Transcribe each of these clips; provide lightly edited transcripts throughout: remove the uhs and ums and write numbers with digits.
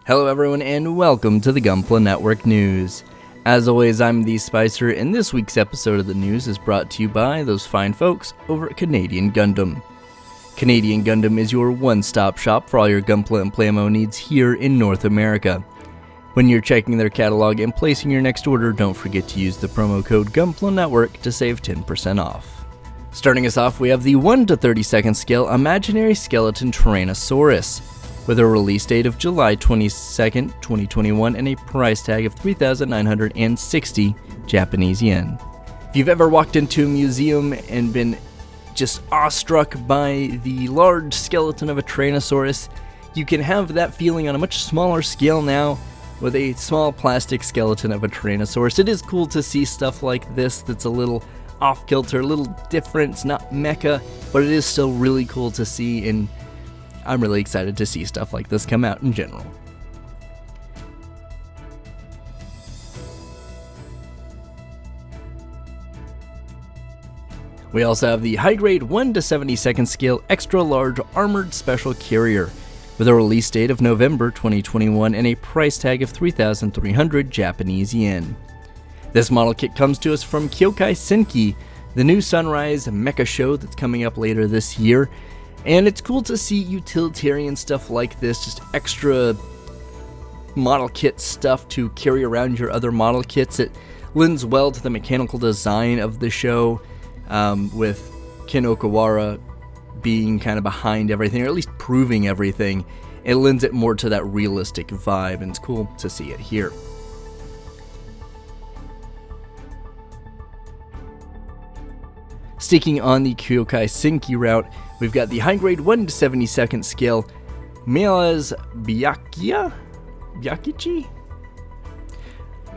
Hello everyone and welcome to the Gunpla Network News. As always, I'm the Spicer, and this week's episode of the news is brought to you by those fine folks over at Canadian Gundam. Canadian Gundam is your one-stop shop for all your Gunpla and Playmo needs here in North America. When you're checking their catalog and placing your next order, don't forget to use the promo code Gunpla Network to save 10% off. Starting us off, we have the 1 to 32nd scale Imaginary Skeleton Tyrannosaurus, with a release date of July 22nd, 2021 and a price tag of 3,960 Japanese yen. If you've ever walked into a museum and been just awestruck by the large skeleton of a Tyrannosaurus, you can have that feeling on a much smaller scale now with a small plastic skeleton of a Tyrannosaurus. It is cool to see stuff like this that's a little off-kilter, a little different. It's not mecha, but it is still really cool to see, and I'm really excited to see stuff like this come out in general. We also have the high-grade 1 to 72nd scale Extra Large Armored Special Carrier, with a release date of November 2021 and a price tag of 3,300 Japanese yen. This model kit comes to us from Kyoukai Senki, the new Sunrise mecha show that's coming up later this year. And it's cool to see utilitarian stuff like this, just extra model kit stuff to carry around your other model kits. It lends well to the mechanical design of the show, with Ken Okawara being kind of behind everything, or at least proving everything. It lends it more to that realistic vibe, and it's cool to see it here. Sticking on the Kyoukai Senki route, we've got the high-grade 1 to 72nd scale Miela's Byakichi?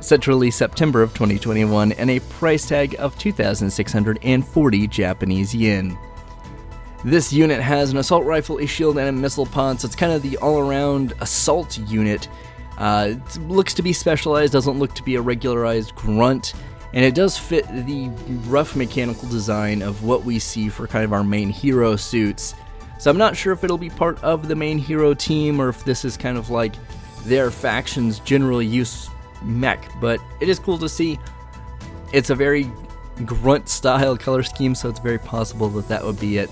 Set to release September of 2021 and a price tag of 2,640 Japanese yen. This unit has an assault rifle, a shield, and a missile pod, so it's kind of the all-around assault unit. It looks to be specialized, doesn't look to be a regularized grunt, and it does fit the rough mechanical design of what we see for kind of our main hero suits. So I'm not sure if it'll be part of the main hero team or if this is kind of like their faction's general use mech, but it is cool to see. It's a very grunt style color scheme, so it's very possible that that would be it.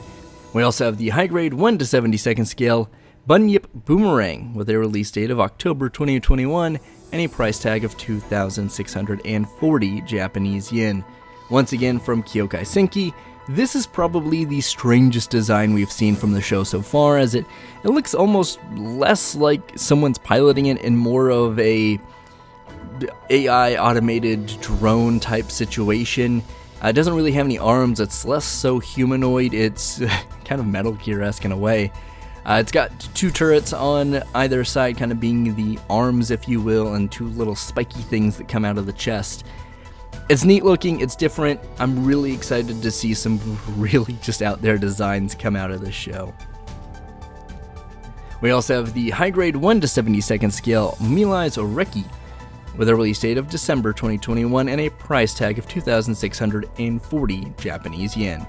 We also have the high grade 1 to 72nd scale Bunyip Boomerang, with a release date of October 2021 and a price tag of 2,640 Japanese yen. Once again from Kyoukai Senki, this is probably the strangest design we've seen from the show so far, as it looks almost less like someone's piloting it and more of a AI automated drone type situation. It doesn't really have any arms, it's less so humanoid, it's kind of Metal Gear-esque in a way. It's got two turrets on either side, kind of being the arms, if you will, and two little spiky things that come out of the chest. It's neat looking, it's different. I'm really excited to see some really just out there designs come out of this show. We also have the high grade 1 to 72nd scale Mila's Oreki, with a release date of December 2021 and a price tag of 2,640 Japanese yen.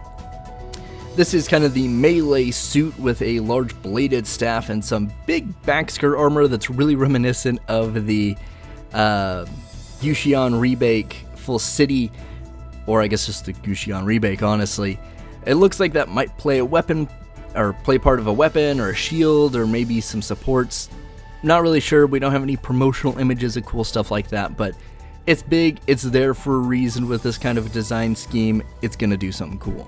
This is kind of the melee suit with a large bladed staff and some big backskirt armor that's really reminiscent of the Guxian Rebake Full City, or I guess just the Guxian Rebake, honestly. It looks like that might play a weapon, or play part of a weapon, or a shield, or maybe some supports. Not really sure, we don't have any promotional images of cool stuff like that, but it's big, it's there for a reason with this kind of design scheme, it's gonna do something cool.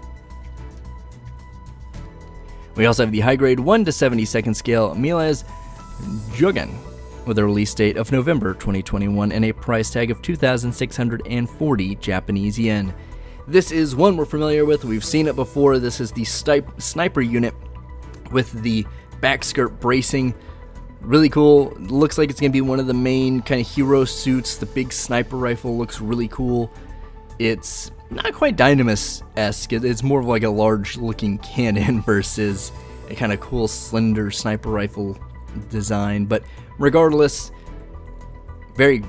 We also have the high grade 1 to 72nd scale Mila's Jogan, with a release date of November 2021 and a price tag of 2,640 Japanese yen. This is one we're familiar with, we've seen it before. This is the sniper unit with the back skirt bracing. Really cool, looks like it's going to be one of the main kind of hero suits. The big sniper rifle looks really cool. It's not quite Dynamis-esque, it's more of like a large looking cannon versus a kind of cool slender sniper rifle design, but regardless, very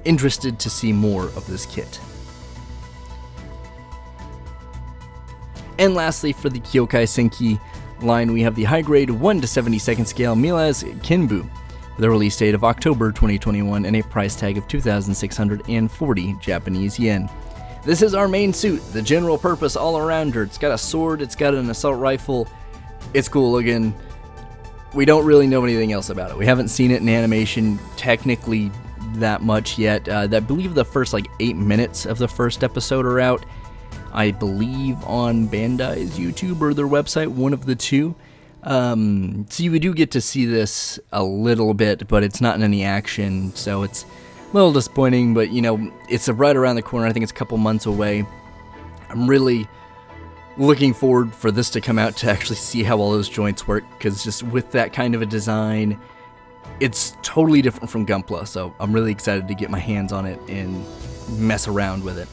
interested to see more of this kit. And lastly, for the Kyoukai Senki line, we have the high grade 1 to 72nd scale Mila's Kenbu, with a release date of October 2021 and a price tag of 2,640 Japanese yen. This is our main suit, the general purpose all-arounder. It's got a sword, it's got an assault rifle, it's cool looking. We don't really know anything else about it. We haven't seen it in animation technically that much yet. I believe the first 8 minutes of the first episode are out. I believe on Bandai's YouTube or their website, one of the two. So you do get to see this a little bit, but it's not in any action, so it's a little disappointing, but it's right around the corner. I think it's a couple months away. I'm really looking forward for this to come out to actually see how all those joints work, because just with that kind of a design, it's totally different from Gunpla, so I'm really excited to get my hands on it and mess around with it.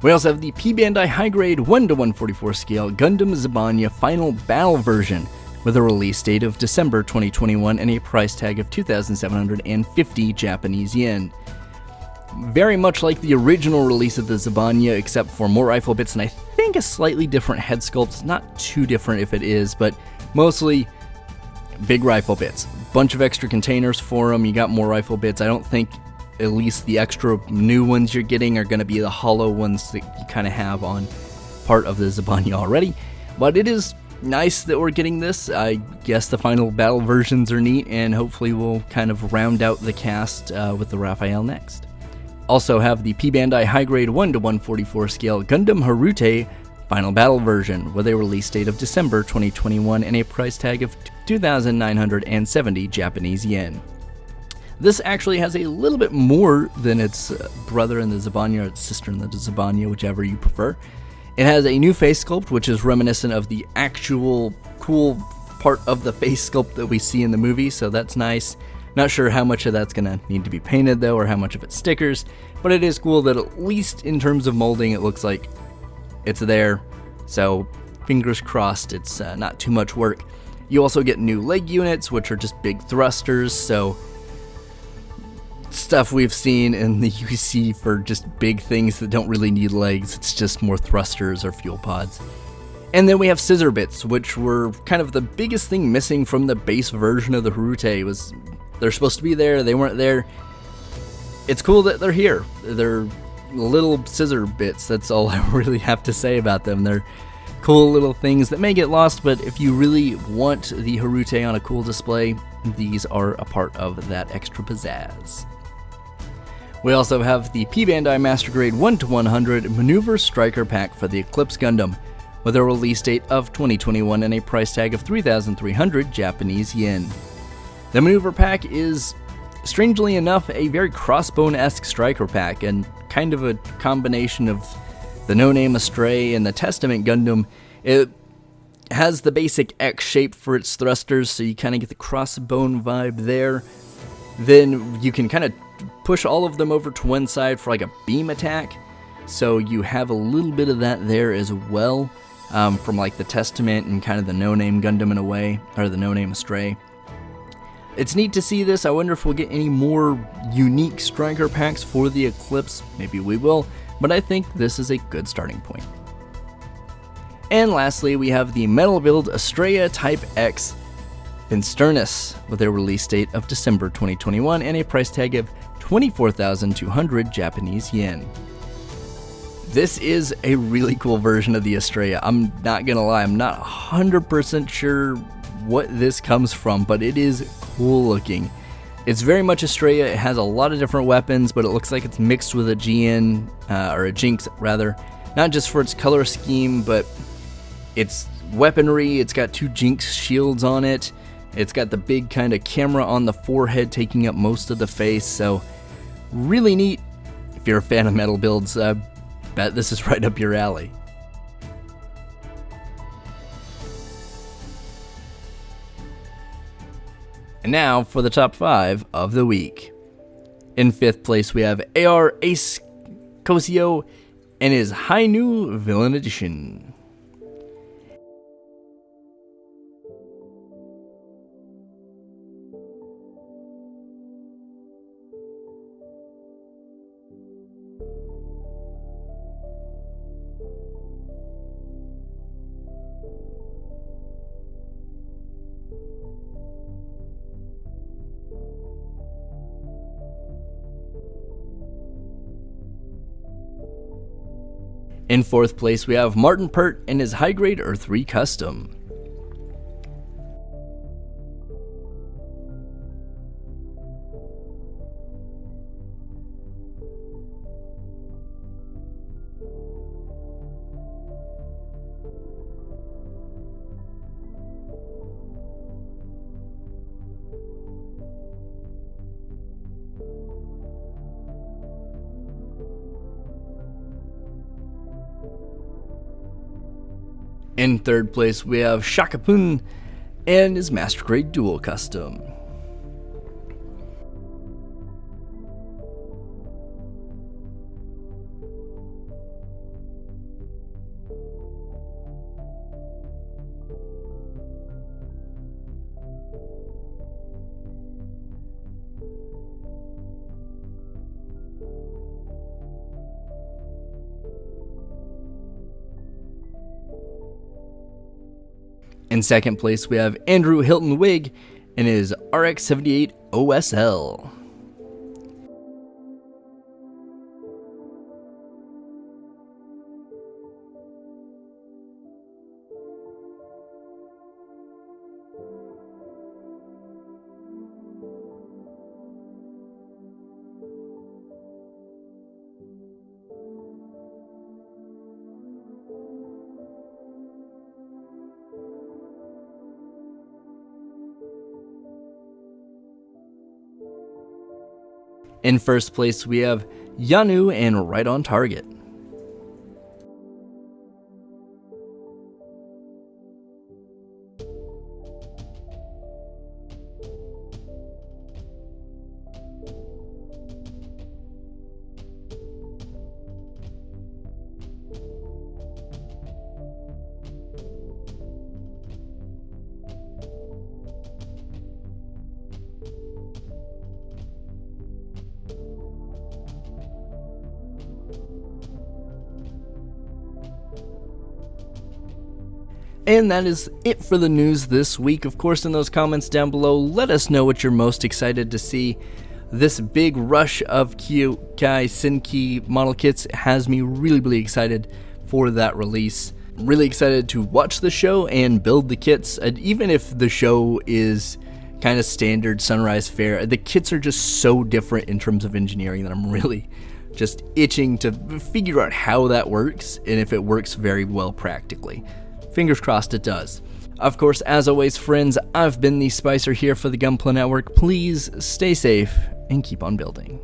We also have the P Bandai High Grade 1:144 scale Gundam Zibanya Final Battle version, with a release date of December 2021 and a price tag of 2,750 Japanese yen. Very much like the original release of the Zibanya, except for more rifle bits and I think a slightly different head sculpt. Not too different if it is, but mostly big rifle bits. Bunch of extra containers for them, you got more rifle bits. I don't think at least the extra new ones you're getting are going to be the hollow ones that you kind of have on part of the Zibanya already. But it is nice that we're getting this. I guess the final battle versions are neat, and hopefully we'll kind of round out the cast with the Raphael next. Also have the P Bandai High Grade 1:144 scale Gundam Harute Final Battle version, with a release date of December 2021 and a price tag of 2,970 Japanese yen. This actually has a little bit more than its brother in the Zibanya, or its sister in the Zibanya, whichever you prefer. It has a new face sculpt, which is reminiscent of the actual cool part of the face sculpt that we see in the movie, so that's nice. Not sure how much of that's going to need to be painted, though, or how much of it's stickers, but it is cool that at least in terms of molding, it looks like it's there. So, fingers crossed, it's not too much work. You also get new leg units, which are just big thrusters, so stuff we've seen in the UC for just big things that don't really need legs. It's just more thrusters or fuel pods. And then we have scissor bits, which were kind of the biggest thing missing from the base version of the Harute. Was they're supposed to be there, they weren't there. It's cool that they're here. They're little scissor bits, that's all I really have to say about them. They're cool little things that may get lost, but if you really want the Harute on a cool display, these are a part of that extra pizzazz. We also have the P Bandai Master Grade 1:100 Maneuver Striker Pack for the Eclipse Gundam, with a release date of 2021 and a price tag of 3,300 Japanese yen. The Maneuver Pack is, strangely enough, a very Crossbone-esque striker pack, and kind of a combination of the No Name Astray and the Testament Gundam. It has the basic X shape for its thrusters, so you kind of get the Crossbone vibe there. Then you can kind of push all of them over to one side for like a beam attack, so you have a little bit of that there as well, from like the Testament and kind of the No Name Gundam in a way, or the No Name Astray. It's neat to see this. I wonder if we'll get any more unique striker packs for the Eclipse. Maybe we will, but I think this is a good starting point. And lastly, we have the MetalBuild Estrella Type X Finsternus, with a release date of December 2021 and a price tag of 24,200 Japanese yen. This is a really cool version of the Estrella. I'm not gonna lie, I'm not 100% sure what this comes from, but it is cool looking. It's very much Estrella. It has a lot of different weapons, but it looks like it's mixed with a GN, or a Jinx rather, not just for its color scheme, but its weaponry. It's got two Jinx shields on it. It's got the big kind of camera on the forehead taking up most of the face, so really neat. If you're a fan of metal builds, I bet this is right up your alley. And now for the top 5 of the week. In 5th place, we have AR Ace Kosio and his Hainu Villain Edition. In 4th place, we have Martin Pert and his high-grade Earth 3 Custom. In 3rd place, we have Shakapun and his Master Grade Dual Custom. In 2nd place, we have Andrew Hilton Wig and his RX-78 OSL. In 1st place, we have Yanu and Right on Target. And that is it for the news this week. Of course, in those comments down below, let us know what you're most excited to see. This big rush of Kyoukai Senki model kits has me really excited for that release. Really excited to watch the show and build the kits. And even if the show is kind of standard Sunrise fare, the kits are just so different in terms of engineering that I'm really just itching to figure out how that works and if it works very well practically. Fingers crossed it does. Of course, as always, friends, I've been the Spicer here for the Gunpla Network. Please stay safe and keep on building.